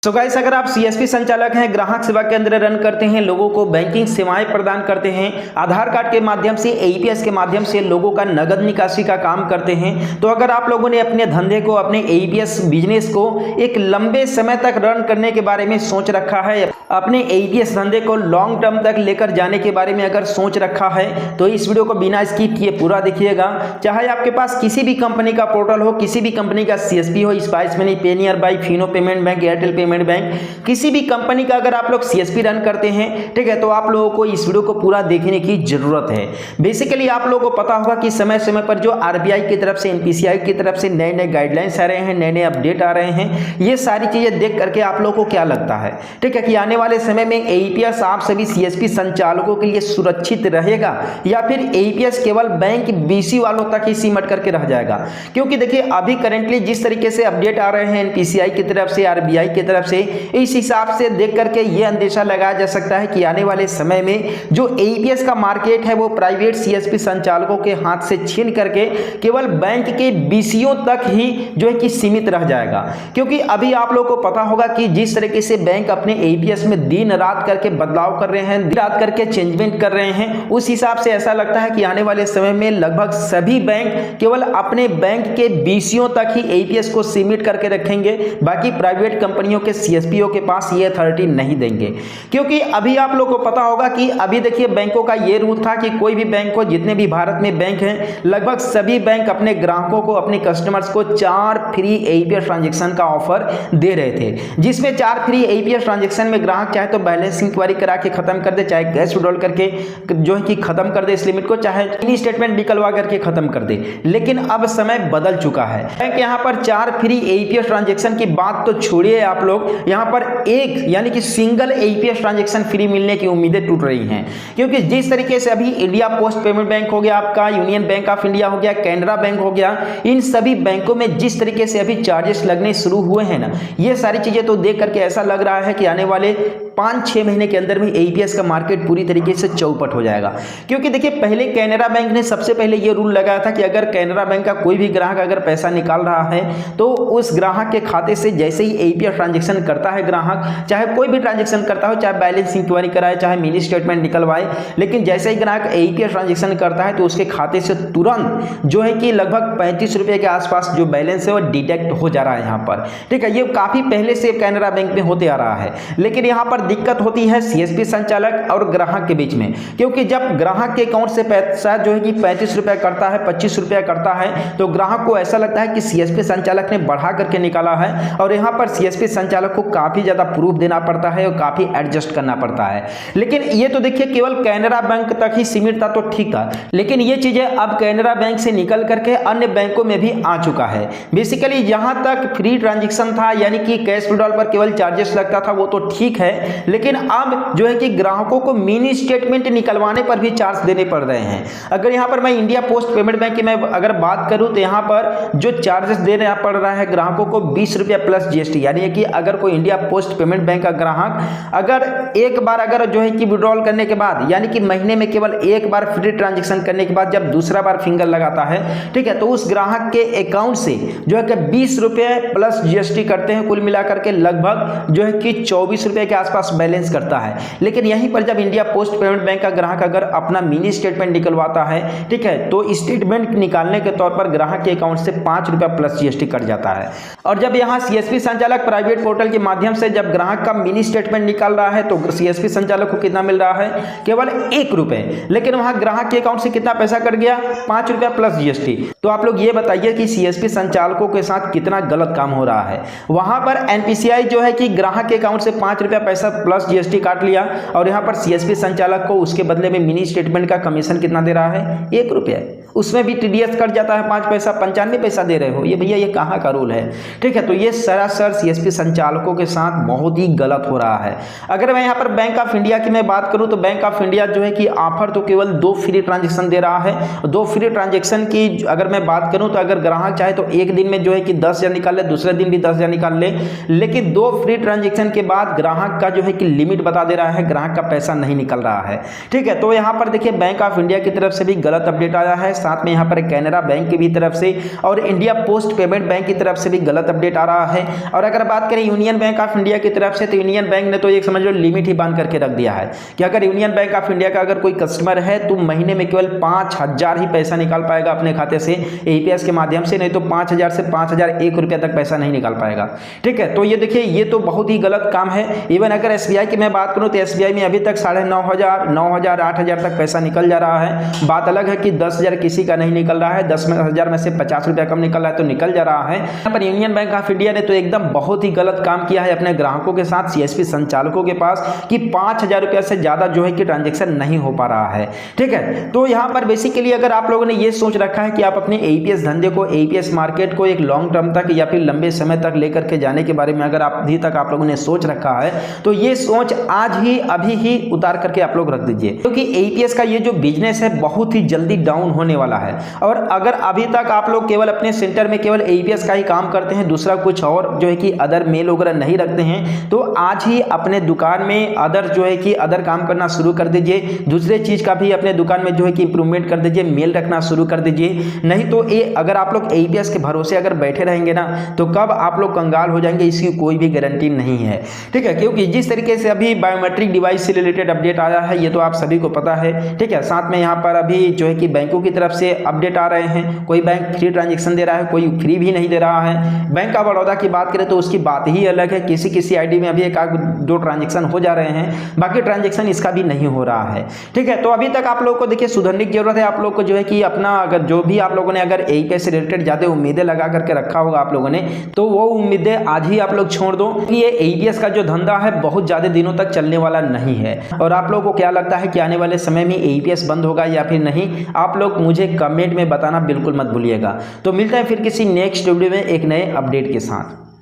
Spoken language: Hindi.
सो गाइस, अगर आप सीएसपी संचालक हैं, ग्राहक सेवा केंद्र रन करते हैं, लोगों को बैंकिंग सेवाएं प्रदान करते हैं, आधार कार्ड के माध्यम से, एईपीएस के माध्यम से लोगों का नगद निकासी का काम करते हैं, तो अगर आप लोगों ने अपने धंधे को, अपने एईपीएस बिजनेस को एक लंबे समय तक रन करने के बारे में सोच रखा है, अपने एईपीएस धंधे को लॉन्ग टर्म तक लेकर जाने के बारे में अगर सोच रखा है, तो इस वीडियो को बिना स्किप किए पूरा देखिएगा। चाहे आपके पास किसी भी कंपनी का पोर्टल हो, किसी भी कंपनी का सीएसपी हो, स्पाइस मनी, पे near by, Fino payment bank, Airtel payment bank, किसी भी कंपनी का अगर आप लोग सीएसपी रन करते हैं, ठीक है, तो आप लोगों को इस वीडियो को पूरा देखने की जरूरत है। बेसिकली आप लोगों को पता होगा कि समय समय पर जो आरबीआई की तरफ से, एनपीसीआई की तरफ से नए नए गाइडलाइंस आ रहे हैं, नए नए अपडेट आ रहे हैं। ये सारी चीजें देख करके आप लोगों को क्या लगता है, ठीक है, कि आने वाले समय में एईपीएस आप सभी सीएसपी संचालकों के लिए सुरक्षित रहेगा या फिर एईपीएस केवल बैंक बीसी वालों तक ही सिमट करके रह जाएगा? क्योंकि देखिए, अभी करेंटली जिस तरीके से अपडेट आ रहे हैं एनपीसीआई की तरफ से, आरबीआई की तरफ से, इस हिसाब से देख करके यह अंदेशा लगाया जा सकता है कि आने वाले समय में जो एईपीएस का मार्केट है वो प्राइवेट सीएसपी संचालकों के हाथ से छीन करके केवल बैंक के बीसीओ तक ही जो है कि सीमित रह जाएगा। क्योंकि अभी आप लोगों को पता होगा कि जिस तरीके से बैंक अपने एईपीएस में दिन रात करके बदलाव कर रहे हैं, दिन रात करके चेंजमेंट कर रहे हैं, उस हिसाब से ऐसा लगता है कि आने वाले समय में लगभग सभी बैंक केवल अपने बैंक के बीसीओ तक ही एईपीएस को सीमित करके रखेंगे। बाकी प्राइवेट कंपनियों के सीएसपीओ के पास ये अथॉरिटी नहीं देंगे। क्योंकि अभी आप लोगों को पता होगा कि अभी देखिए, बैंकों का ये रूल था कि कोई भी बैंक हो, जितने भी भारत में बैंक हैं, लगभग सभी बैंक अपने ग्राहकों को, अपने कस्टमर्स को 4 फ्री एईपीएस ट्रांजैक्शन का ऑफर दे रहे थे, जिसमें 4 फ्री एईपीएस ट्रांजैक्शन में ग्राहक चाहे तो बैलेंस इंक्वायरी करा के खत्म कर दे, चाहे कैश विड्रॉल करके जो है कि खत्म कर दे इस लिमिट को, चाहे मिनी स्टेटमेंट निकलवा करके खत्म कर दे। लेकिन अब समय बदल चुका है। बैंक यहाँ पर 4 फ्री एईपीएस ट्रांजैक्शन की बात तो छोड़िए, आप लोग यहाँ पर एक यानी कि सिंगल एईपीएस ट्रांजैक्शन फ्री मिलने की उम्मीदें टूट रही हैं। क्योंकि जिस तरीके से अभी इंडिया पोस्ट पेमेंट बैंक हो गया, आपका यूनियन बैंक ऑफ इंडिया हो गया, कैनरा बैंक हो गया, इन सभी बैंकों में जिस तरीके से अभी चार्जेस लगने शुरू हुए हैं ना, ये सारी चीजें तो देख करके ऐसा लग रहा है कि आने वाले 5-6 महीने के अंदर में एईपीएस का मार्केट पूरी तरीके से चौपट हो जाएगा। क्योंकि देखिए, पहले कैनरा बैंक ने सबसे पहले ये रूल लगाया था कि अगर कैनरा बैंक का कोई भी ग्राहक अगर पैसा निकाल रहा है, तो उस ग्राहक के खाते से जैसे ही एईपीएस ट्रांजैक्शन करता है ग्राहक, चाहे कोई भी ट्रांजैक्शन करता हो, चाहे बैलेंस इंक्वायरी कराए, चाहे मिनी स्टेटमेंट निकलवाए, लेकिन जैसे ही ग्राहक एईपीएस ट्रांजैक्शन करता है तो उसके खाते से तुरंत जो है कि लगभग 35 रुपए के आसपास जो बैलेंस है वो डिडक्ट हो जा रहा है यहाँ पर, ठीक है। ये काफी पहले से कैनरा बैंक में होते आ रहा है। लेकिन यहाँ पर दिक्कत होती है सीएसपी संचालक और ग्राहक के बीच में, क्योंकि जब ग्राहक के अकाउंट से पैसा जो है कि 35 रुपया करता है, 25 रुपया करता है, तो ग्राहक को ऐसा लगता है कि सीएसपी संचालक ने बढ़ा करके निकाला है, और यहाँ पर सीएसपी संचालक को काफी ज्यादा प्रूफ देना पड़ता है और काफी एडजस्ट करना पड़ता है। लेकिन ये तो देखिए, केवल कैनरा बैंक तक ही सीमित था तो ठीक था, लेकिन ये चीजें अब कैनरा बैंक से निकल करके अन्य बैंकों में भी आ चुका है। बेसिकली जहां तक फ्री ट्रांजैक्शन था, यानी कि कैश विड्रॉल पर केवल चार्जेस लगता था, वो तो ठीक है, लेकिन अब जो है कि ग्राहकों को मिनी स्टेटमेंट निकलवाने पर भी चार्ज देने पड़ रहे हैं। अगर यहाँ पर मैं इंडिया पोस्ट पेमेंट बैंक की मैं अगर बात करूं, तो यहाँ पर जो चार्जेस देना पड़ रहा है ग्राहकों को 20 रुपया प्लस जीएसटी, यानी कि अगर कोई इंडिया पोस्ट पेमेंट बैंक का ग्राहक अगर एक बार अगर जो है कि विड्रॉल करने के बाद, यानी कि महीने में केवल एक बार फ्री ट्रांजैक्शन करने के बाद जब दूसरा बार फिंगर लगाता है, ठीक है, तो उस ग्राहक के अकाउंट से जो है कि 20 रुपये प्लस जीएसटी करते हैं, कुल मिलाकर के लगभग जो है कि 24 रुपये के आसपास बैलेंस करता है। लेकिन यहीं पर जब इंडिया पोस्ट पेमेंट बैंक का ग्राहक अगर अपना मिनी स्टेटमेंट निकलवाता है, ठीक है, तो स्टेटमेंट निकालने के तौर पर ग्राहक के अकाउंट से 5 रुपया प्लस जीएसटी कट जाता है। और जब यहाँ सीएसपी संचालक प्राइवेट पोर्टल के माध्यम से जब ग्राहक का मिनी स्टेटमेंट निकाल रहा है, तो सीएसपी संचालक को कितना मिल रहा है? केवल 1 रुपए। लेकिन वहां ग्राहक के अकाउंट से कितना पैसा कट गया? 5 रुपया प्लस जीएसटी। तो आप लोग ये बताइए कि सीएसपी संचालकों के साथ कितना गलत काम हो रहा है। वहां पर एनपीसीआई जो है कि ग्राहक के अकाउंट से 5 रुपया पैसा प्लस जीएसटी काट लिया, और यहाँ पर सीएसपी संचालक को उसके बदले में मिनी स्टेटमेंट का कमीशन कितना दे रहा है? 1 रुपया। उसमें भी टीडीएस कट जाता है 5 पैसा, 95 पैसा दे रहे हो। ये भैया, ये कहाँ का रूल है? ठीक है, तो ये सरासर सीएसपी संचालकों के साथ बहुत ही गलत हो रहा है। अगर मैं यहाँ पर बैंक ऑफ इंडिया की मैं बात करूँ, तो बैंक ऑफ इंडिया जो है कि ऑफर तो केवल 2 फ्री ट्रांजैक्शन दे रहा है। 2 फ्री ट्रांजैक्शन की अगर मैं बात करूँ, तो अगर ग्राहक चाहे तो एक दिन में जो है कि 10,000 निकाल ले, दूसरे दिन भी 10,000 निकाल ले, लेकिन 2 फ्री ट्रांजैक्शन के बाद ग्राहक का जो है कि लिमिट बता दे रहा है, ग्राहक का पैसा नहीं निकल रहा है। ठीक है, तो यहाँ पर देखिए बैंक ऑफ इंडिया की तरफ से भी गलत अपडेट आया है। साथ में यहाँ पर कैनरा बैंक की भी तरफ से और इंडिया पोस्ट पेमेंट बैंक की तरफ से भी गलत अपडेट आ रहा है। और अगर बात करें यूनियन बैंक ऑफ इंडिया की तरफ से, तो यूनियन बैंक ने तो एक समझ लो लिमिट ही बांध करके रख दिया है कि अगर यूनियन बैंक ऑफ इंडिया का अगर कोई कस्टमर है तो महीने में केवल 5,000 ही पैसा निकाल पाएगा अपने खाते से एईपीएस के माध्यम से, नहीं तो 5,000 से 5,001 रुपये तक पैसा नहीं निकाल पाएगा। ठीक है, तो ये देखिए ये तो बहुत ही गलत काम है। इवन अगर एसबीआई की मैं बात करूं तो एसबीआई में अभी तक 9,500, 9,000, 8,000 तक पैसा निकल जा रहा है। बात अलग है कि 10,000 किसी का नहीं निकल रहा है, 10,000 में से 50 रुपया कम निकल रहा है तो निकल जा रहा है। यहाँ पर यूनियन बैंक ऑफ इंडिया ने तो एकदम बहुत ही गलत काम किया है अपने ग्राहकों के साथ, सीएसपी संचालकों के पास, कि 5,000 रुपया से ज्यादा जो है कि ट्रांजेक्शन नहीं हो पा रहा है। ठीक है, तो यहाँ पर बेसिकली अगर आप लोगों ने ये सोच रखा है कि आप अपने एईपीएस धंधे को, एईपीएस मार्केट को एक लॉन्ग टर्म तक या फिर लंबे समय तक लेकर के जाने के बारे में अगर आप अभी तक आप लोगों ने सोच रखा है तो ये सोच आज ही अभी ही उतार करके आप लोग रख दीजिए, क्योंकि एईपीएस का ये जो बिजनेस है बहुत ही जल्दी डाउन होने वाला है। और अगर अभी तक आप लोग केवल अपने सेंटर में केवल एईपीएस का ही काम करते हैं, दूसरा कुछ और जो है कि अदर मेल वगैरह नहीं रखते हैं, तो आज ही अपने दुकान में अदर जो है कि अदर काम करना शुरू कर दीजिए। दूसरे चीज का भी अपने दुकान में जो है कि इंप्रूवमेंट कर दीजिए, मेल रखना शुरू कर दीजिए। नहीं तो ये अगर आप लोग एईपीएस के भरोसे अगर बैठे रहेंगे ना तो कब आप लोग कंगाल हो जाएंगे इसकी कोई भी गारंटी नहीं है। ठीक है, क्योंकि जिस तरीके से अभी बायोमेट्रिक डिवाइस से रिलेटेड अपडेट आया है ये तो आप सभी को पता है। ठीक है, साथ में यहाँ पर अभी जो है कि बैंकों की तरफ से अपडेट आ रहे हैं, कोई बैंक फ्री ट्रांजेक्शन दे रहा है, कोई फ्री भी नहीं दे रहा है। बैंक ऑफ बड़ौदा की बात करें तो उसकी बात ही अलग है, किसी आईडी में अभी 1-2 ट्रांजेक्शन हो जा रहे हैं, बाकी ट्रांजेक्शन इसका भी नहीं हो रहा है। ठीक है, तो अभी तक आप लोगों को देखिए सुधरने की जरूरत है। आप लोग को जो है कि अपना अगर जो भी आप लोगों ने अगर एईपीएस से रिलेटेड ज्यादा उम्मीदें लगा करके रखा होगा आप लोगों ने, तो वो उम्मीदें आज ही आप लोग छोड़ दो। ये एईपीएस का जो धंधा है बहुत ज्यादा दिनों तक चलने वाला नहीं है। और आप लोगों को क्या लगता है कि आने वाले समय में एईपीएस बंद होगा या फिर नहीं, आप लोग मुझे कमेंट में बताना बिल्कुल मत भूलिएगा। तो मिलते हैं फिर किसी नेक्स्ट वीडियो में एक नए अपडेट के साथ।